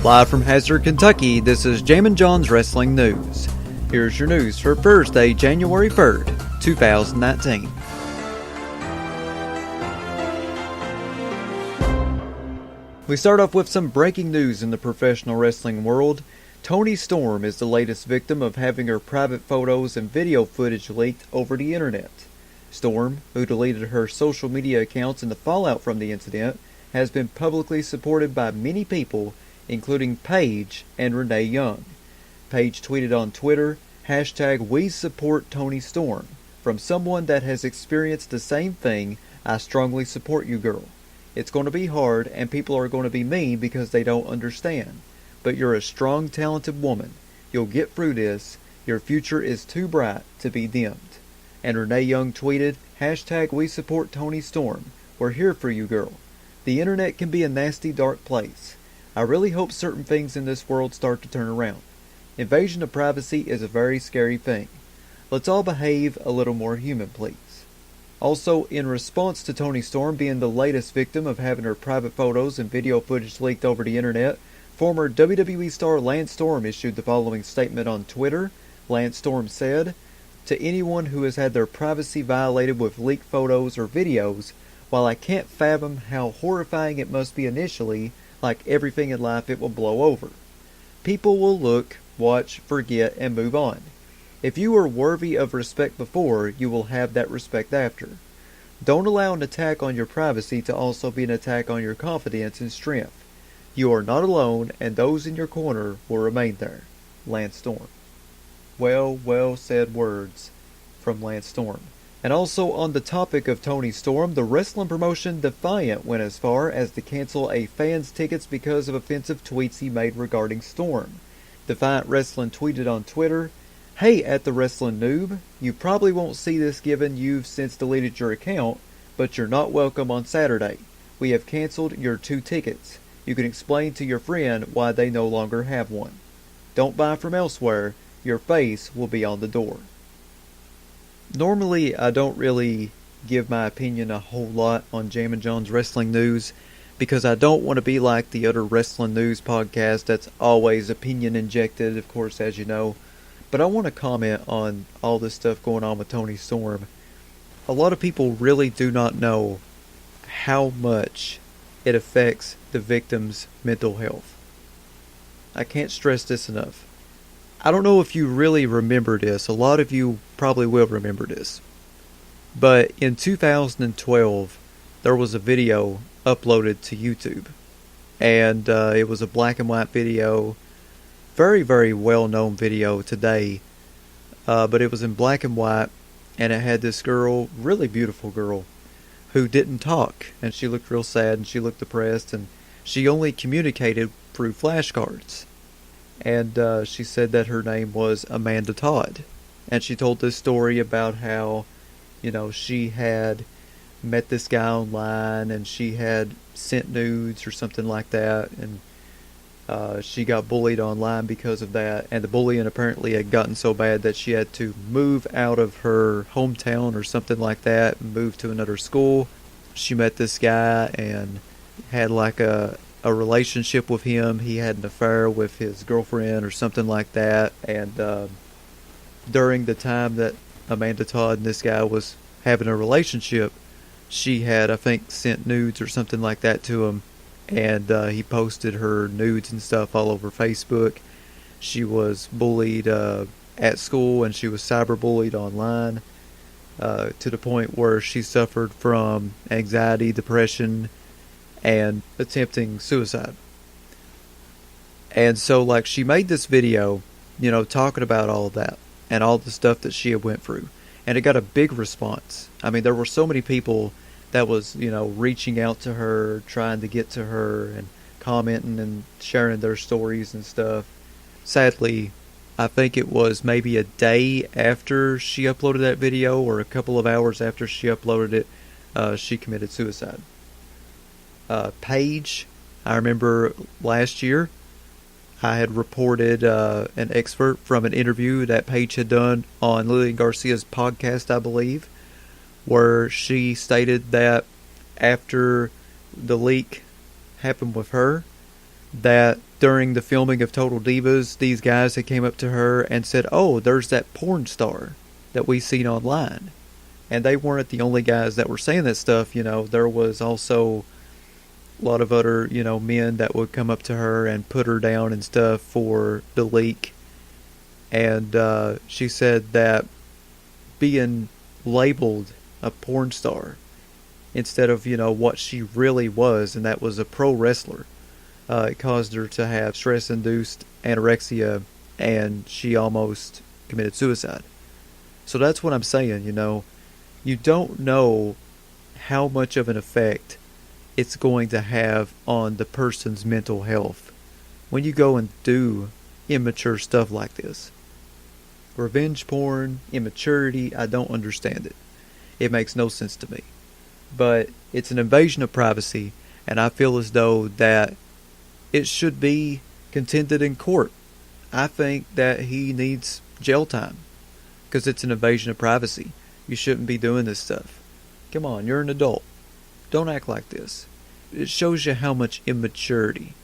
Live from Hazard, Kentucky, this is Jammin John's Wrestling News. Here's your news for Thursday, January 3rd, 2019. We start off with some breaking news in the professional wrestling world. Toni Storm is the latest victim of having her private photos and video footage leaked over the internet. Storm, who deleted her social media accounts in the fallout from the incident, has been publicly supported by many people, including Paige and Renee Young. Paige tweeted on Twitter, #We support Toni Storm. From someone that has experienced the same thing, I strongly support you, girl. It's going to be hard and people are going to be mean because they don't understand. But you're a strong, talented woman. You'll get through this. Your future is too bright to be dimmed. And Renee Young tweeted, #We support Toni Storm. We're here for you, girl. The internet can be a nasty, dark place. I really hope certain things in this world start to turn around. Invasion of privacy is a very scary thing. Let's all behave a little more human, please. Also, in response to Toni Storm being the latest victim of having her private photos and video footage leaked over the internet, former WWE star Lance Storm issued the following statement on Twitter. Lance Storm said, "To anyone who has had their privacy violated with leaked photos or videos, while I can't fathom how horrifying it must be initially, like everything in life, it will blow over. People will look, watch, forget, and move on. If you were worthy of respect before, you will have that respect after. Don't allow an attack on your privacy to also be an attack on your confidence and strength. You are not alone, and those in your corner will remain there." Lance Storm. Well said words from Lance Storm. And also on the topic of Toni Storm, the wrestling promotion Defiant went as far as to cancel a fan's tickets because of offensive tweets he made regarding Storm. Defiant Wrestling tweeted on Twitter, "Hey at the wrestling noob, you probably won't see this given you've since deleted your account, but you're not welcome on Saturday. We have canceled your 2 tickets. You can explain to your friend why they no longer have one. Don't buy from elsewhere, your face will be on the door." Normally, I don't really give my opinion a whole lot on Jammin John's Wrestling News because I don't want to be like the other wrestling news podcast that's always opinion injected, of course, as you know. But I want to comment on all this stuff going on with Toni Storm. A lot of people really do not know how much it affects the victim's mental health. I can't stress this enough. I don't know if you really remember this. A lot of you probably will remember this. But in 2012, there was a video uploaded to YouTube. And it was a black and white video. Very, very well-known video today. But it was in black and white. And it had this girl, really beautiful girl, who didn't talk. And she looked real sad and she looked depressed. And she only communicated through flashcards. And she said that her name was Amanda Todd. And she told this story about how, she had met this guy online and she had sent nudes or something like that. And she got bullied online because of that. And the bullying apparently had gotten so bad that she had to move out of her hometown or something like that and move to another school. She met this guy and had like a relationship with him. He had an affair with his girlfriend or something like that. And during the time that Amanda Todd and this guy was having a relationship, she had, I think, sent nudes or something like that to him. And he posted her nudes and stuff all over Facebook. She was bullied at school and she was cyberbullied online to the point where she suffered from anxiety, depression, and attempting suicide. And so, she made this video, talking about all of that and all the stuff that she had went through. And it got a big response. I mean, there were so many people that was, reaching out to her, trying to get to her, and commenting and sharing their stories and stuff. Sadly, I think it was maybe a day after she uploaded that video, or a couple of hours after she uploaded it, she committed suicide. Paige, I remember last year, I had reported an excerpt from an interview that Paige had done on Lillian Garcia's podcast, I believe, where she stated that after the leak happened with her, that during the filming of Total Divas, these guys had came up to her and said, "Oh, there's that porn star that we seen online." And they weren't the only guys that were saying that stuff. There was also a lot of other, men that would come up to her and put her down and stuff for the leak. And she said that being labeled a porn star instead of, what she really was, and that was a pro wrestler, it caused her to have stress-induced anorexia, and she almost committed suicide. So that's what I'm saying, You don't know how much of an effect it's going to have on the person's mental health when you go and do immature stuff like this. Revenge porn, immaturity, I don't understand it. It makes no sense to me. But it's an invasion of privacy, and I feel as though that it should be contended in court. I think that he needs jail time because it's an invasion of privacy. You shouldn't be doing this stuff. Come on, you're an adult. Don't act like this. It shows you how much immaturity.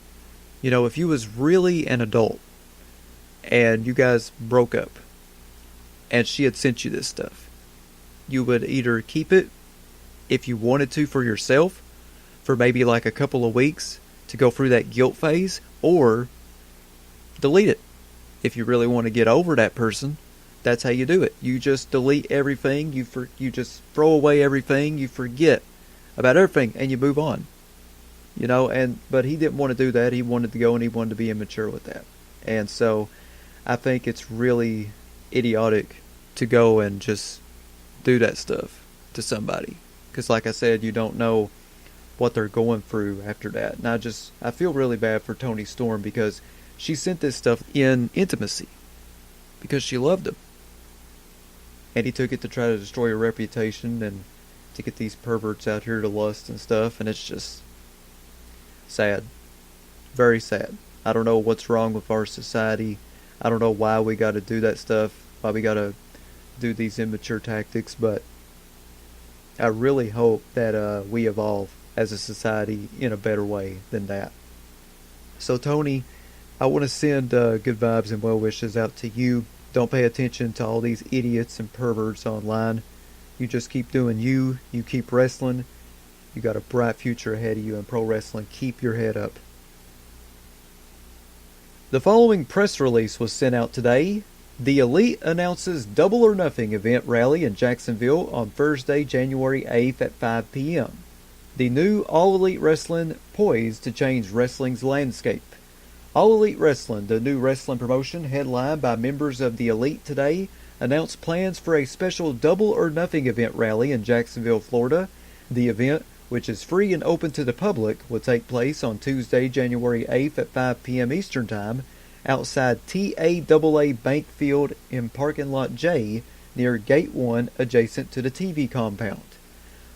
If you was really an adult and you guys broke up and she had sent you this stuff, you would either keep it if you wanted to for yourself for maybe like a couple of weeks to go through that guilt phase, or delete it. If you really want to get over that person, that's how you do it. You just delete everything. You just throw away everything. You forget about everything and you move on. But he didn't want to do that. He wanted to go and he wanted to be immature with that. And so I think it's really idiotic to go and just do that stuff to somebody. Because like I said, you don't know what they're going through after that. And I feel really bad for Toni Storm because she sent this stuff in intimacy because she loved him. And he took it to try to destroy her reputation and to get these perverts out here to lust and stuff. And it's just sad. Very sad. I don't know what's wrong with our society. I don't know why we got to do that stuff. Why we got to do these immature tactics. But I really hope that we evolve as a society in a better way than that. So Toni, I want to send good vibes and well wishes out to you. Don't pay attention to all these idiots and perverts online. You just keep doing you. You keep wrestling. You got a bright future ahead of you in pro wrestling. Keep your head up. The following press release was sent out today. The Elite announces Double or Nothing event rally in Jacksonville on Thursday, January 8th at 5 p.m. The new All Elite Wrestling poised to change wrestling's landscape. All Elite Wrestling, the new wrestling promotion headlined by members of the Elite today, announced plans for a special Double or Nothing event rally in Jacksonville, Florida. The event, which is free and open to the public, will take place on Tuesday, January 8th at 5 p.m. Eastern Time outside TAAA Bank Field in Parking Lot J near Gate 1 adjacent to the TV compound.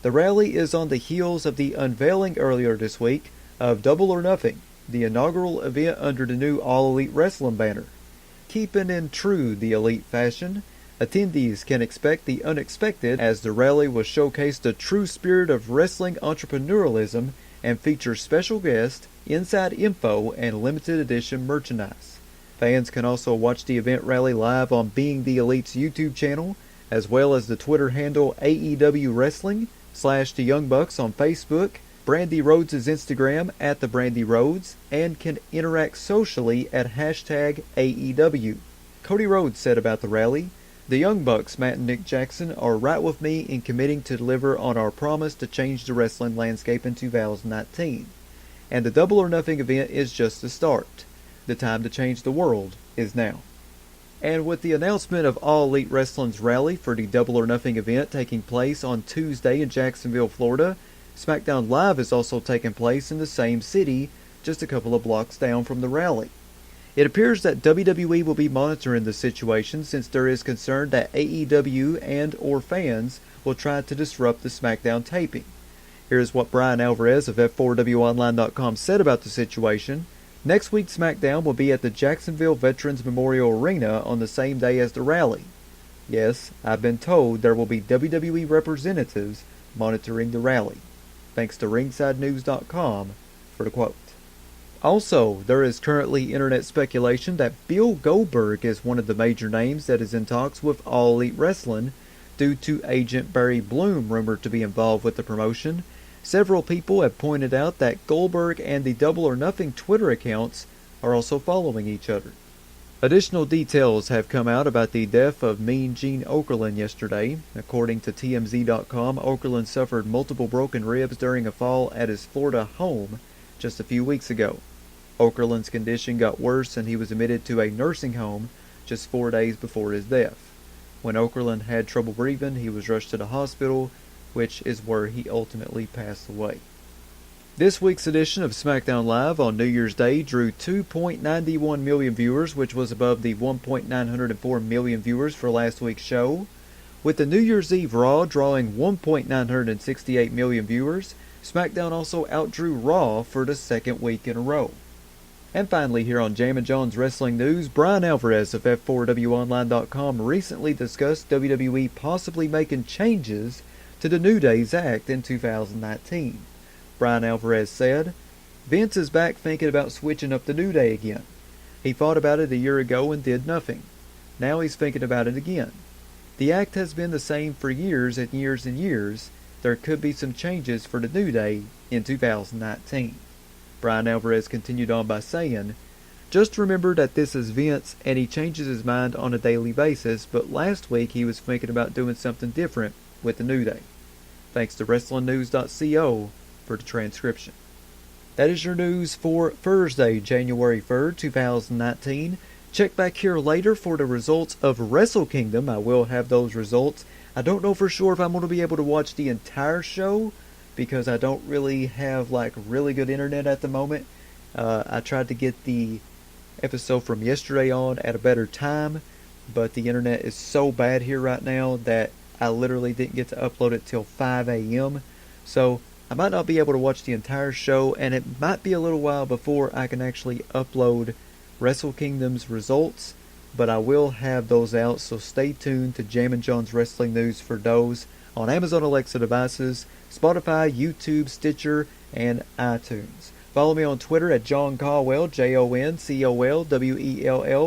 The rally is on the heels of the unveiling earlier this week of Double or Nothing, the inaugural event under the new All Elite Wrestling banner. Keeping in true the Elite fashion, attendees can expect the unexpected as the rally will showcase the true spirit of wrestling entrepreneurialism and feature special guests, inside info, and limited edition merchandise. Fans can also watch the event rally live on Being the Elite's YouTube channel, as well as the Twitter handle AEW Wrestling /The Young Bucks on Facebook, Brandy Rhodes' Instagram at the Brandy Rhodes, and can interact socially at hashtag AEW. Cody Rhodes said about the rally, "The Young Bucks, Matt and Nick Jackson, are right with me in committing to deliver on our promise to change the wrestling landscape in 2019. And the Double or Nothing event is just the start. The time to change the world is now." And with the announcement of All Elite Wrestling's rally for the Double or Nothing event taking place on Tuesday in Jacksonville, Florida, Smackdown Live is also taking place in the same city, just a couple of blocks down from the rally. It appears that WWE will be monitoring the situation since there is concern that AEW and or fans will try to disrupt the Smackdown taping. Here's what Brian Alvarez of F4WOnline.com said about the situation. Next week's SmackDown will be at the Jacksonville Veterans Memorial Arena on the same day as the rally. Yes, I've been told there will be WWE representatives monitoring the rally. Thanks to RingsideNews.com for the quote. Also, there is currently internet speculation that Bill Goldberg is one of the major names that is in talks with All Elite Wrestling due to agent Barry Bloom rumored to be involved with the promotion. Several people have pointed out that Goldberg and the Double or Nothing Twitter accounts are also following each other. Additional details have come out about the death of Mean Gene Okerlund yesterday. According to TMZ.com, Okerlund suffered multiple broken ribs during a fall at his Florida home just a few weeks ago. Okerlund's condition got worse and he was admitted to a nursing home just 4 days before his death. When Okerlund had trouble breathing, he was rushed to the hospital, which is where he ultimately passed away. This week's edition of Smackdown Live on New Year's Day drew 2.91 million viewers, which was above the 1.904 million viewers for last week's show. With the New Year's Eve Raw drawing 1.968 million viewers, SmackDown also outdrew Raw for the second week in a row. And finally, here on Jammin John's Wrestling News, Bryan Alvarez of F4WOnline.com recently discussed WWE possibly making changes to the New Day's act in 2019. Bryan Alvarez said, "Vince is back thinking about switching up the New Day again. He thought about it a year ago and did nothing. Now he's thinking about it again. The act has been the same for years and years and years. There could be some changes for the New Day in 2019. Bryan Alvarez continued on by saying, "Just remember that this is Vince and he changes his mind on a daily basis, but last week he was thinking about doing something different with the New Day." Thanks to WrestlingNews.co for the transcription. That is your news for Thursday, January 3rd, 2019. Check back here later for the results of Wrestle Kingdom. I will have those results. I don't know for sure if I'm going to be able to watch the entire show because I don't really have really good internet at the moment. I tried to get the episode from yesterday on at a better time, but the internet is so bad here right now that I literally didn't get to upload it till 5 a.m. So I might not be able to watch the entire show, and it might be a little while before I can actually upload Wrestle Kingdom's results, but I will have those out, so stay tuned to Jammin John's Wrestling News for those on Amazon Alexa devices, Spotify, YouTube, Stitcher, and iTunes. Follow me on Twitter at John Caldwell, JONCOLWELL.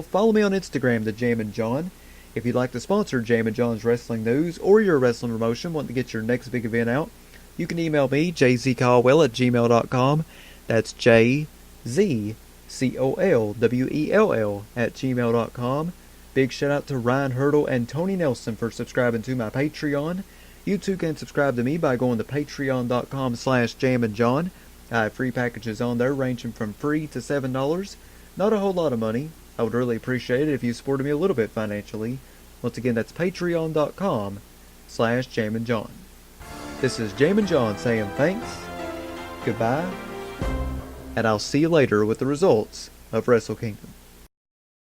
Follow me on Instagram, The Jammin John. If you'd like to sponsor Jammin John's Wrestling News or your wrestling promotion, want to get your next big event out, you can email me, jzcaldwell@gmail.com. That's JZCOLWELL@gmail.com. Big shout out to Ryan Hurdle and Tony Nelson for subscribing to my Patreon. You too can subscribe to me by going to patreon.com/jamminjohn. I have free packages on there ranging from free to $7. Not a whole lot of money. I would really appreciate it if you supported me a little bit financially. Once again, that's patreon.com/jamminjohn. This is Jammin John saying thanks, goodbye, and I'll see you later with the results of Wrestle Kingdom.